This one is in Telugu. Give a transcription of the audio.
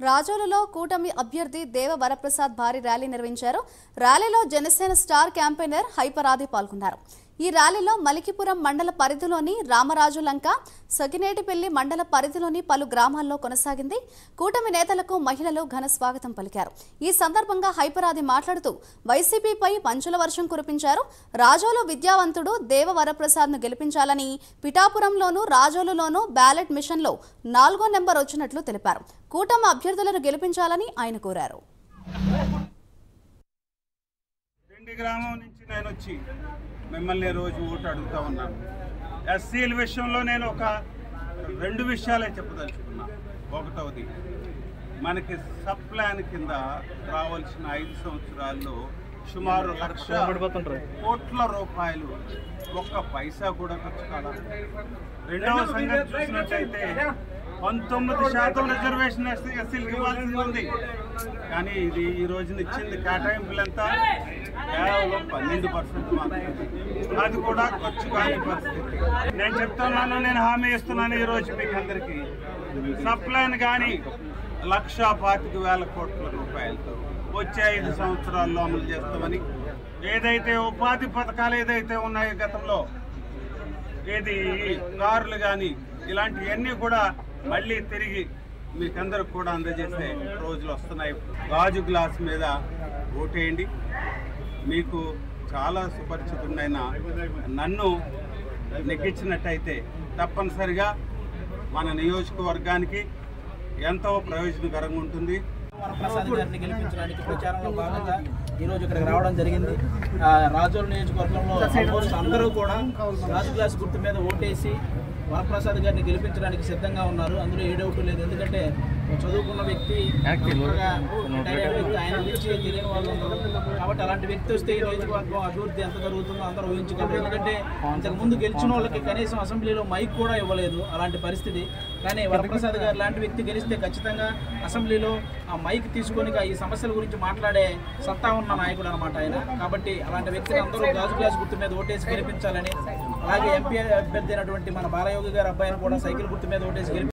రాజోలులో కూటమి అభ్యర్థి దేవ వరప్రసాద్ భారీ ర్యాలీ నిర్వహించారు. ర్యాలీలో జనసేన స్టార్ క్యాంపెయినర్ హైపరాది పాల్గొన్నారు. ఈ ర్యాలీలో మలికిపురం మండల పరిధిలోని రామరాజులంక, సగినేటిపల్లి మండల పరిధిలోని పలు గ్రామాల్లో కొనసాగింది. కూటమి నేతలకు మహిళలు ఘన స్వాగతం పలికారు. ఈ సందర్భంగా హైపరాది మాట్లాడుతూ వైసీపీపై పంచుల వర్షం కురిపించారు. రాజోలు విద్యావంతుడు దేవ వరప్రసాద్ను గెలిపించాలని, పిఠాపురంలోనూ రాజోలులోనూ బ్యాలెట్ మిషన్లో 4వ నెంబర్ వచ్చినట్లు తెలిపారు. కూటమి అభ్యర్థులను గెలిపించాలని ఆయన కోరారు. గ్రామం నుంచి నేను వచ్చి మిమ్మల్ని రోజు ఓటు అడుగుతా ఉన్నాను. ఎస్సీల విషయంలో నేను ఒక 2 విషయాలే చెప్పదలుచుకున్నా. ఒకటవది, మనకి సబ్ ప్లాన్ కింద రావాల్సిన 5 సంవత్సరాల్లో సుమారు 1,00,00,000 కోట్ల రూపాయలు ఒక్క పైసా కూడా ఖర్చు కావాలి. రెండవ సంగతి చూసినట్టయితే 19% రిజర్వేషన్ ఎస్సీలకు ఇవ్వాల్సి ఉంది. కానీ ఇది ఈ రోజున ఇచ్చింది కేటాయింపులంతా కేవలం 12% మాత్రమే. అది కూడా ఖర్చు కాని పరిస్థితి. నేను చెప్తున్నాను, నేను హామీ ఇస్తున్నాను ఈరోజు మీకు అందరికీ. సప్లైన్ కానీ 1,25,000 కోట్ల రూపాయలతో వచ్చే 5 సంవత్సరాల్లో అమలు చేస్తామని, ఏదైతే ఉపాధి పథకాలు ఏదైతే ఉన్నాయో గతంలో, ఏది కార్లు కానీ ఇలాంటివన్నీ కూడా మళ్ళీ తిరిగి మీకందరూ కూడా అందజేసే రోజులు వస్తున్నాయి. గాజు గ్లాస్ మీద ఓటేయండి. మీకు చాలా సుపరిచితుడైన నన్ను నెగ్గించినట్టయితే తప్పనిసరిగా మన నియోజకవర్గానికి ఎంతో ప్రయోజనకరంగా ఉంటుంది. వరప్రసాద్ గారిని గెలిపించడానికి ప్రచారంలో భాగంగా ఈరోజు ఇక్కడికి రావడం జరిగింది. రాజోలు నియోజకవర్గంలో ఆల్మోస్ట్ అందరూ కూడా గాజు గ్లాస్ గుర్తు మీద ఓటేసి వరప్రసాద్ గారిని గెలిపించడానికి సిద్ధంగా ఉన్నారు. అందులో ఏ డౌట్ లేదు. ఎందుకంటే చదువుకున్న వ్యక్తి, ఆయన గురించి తెలియని వాళ్ళు ఉన్నారు. కాబట్టి అలాంటి వ్యక్తి వస్తే ఈ నియోజకవర్గం అభివృద్ధి ఎంత జరుగుతుందో అందరూ ఊహించగలరు. ఎందుకంటే ఇంతకుముందు గెలిచిన వాళ్ళకి కనీసం అసెంబ్లీలో మైక్ కూడా ఇవ్వలేదు, అలాంటి పరిస్థితి. కానీ వరప్రసాద్ గారు లాంటి వ్యక్తి గెలిస్తే ఖచ్చితంగా అసెంబ్లీలో ఆ మైక్ తీసుకొని ఈ సమస్యల గురించి మాట్లాడే సత్తా ఉన్న నాయకుడు అనమాట ఆయన. కాబట్టి అలాంటి వ్యక్తిని అందరూ గాజు గ్లాస్ గుర్తు మీద ఓటేసి గెలిపించాలని, అలాగే ఎంపీ అభ్యర్థి అయినటువంటి మన బాలయోగి గారి అబ్బాయిని కూడా సైకిల్ గుర్తు మీద ఓటేసి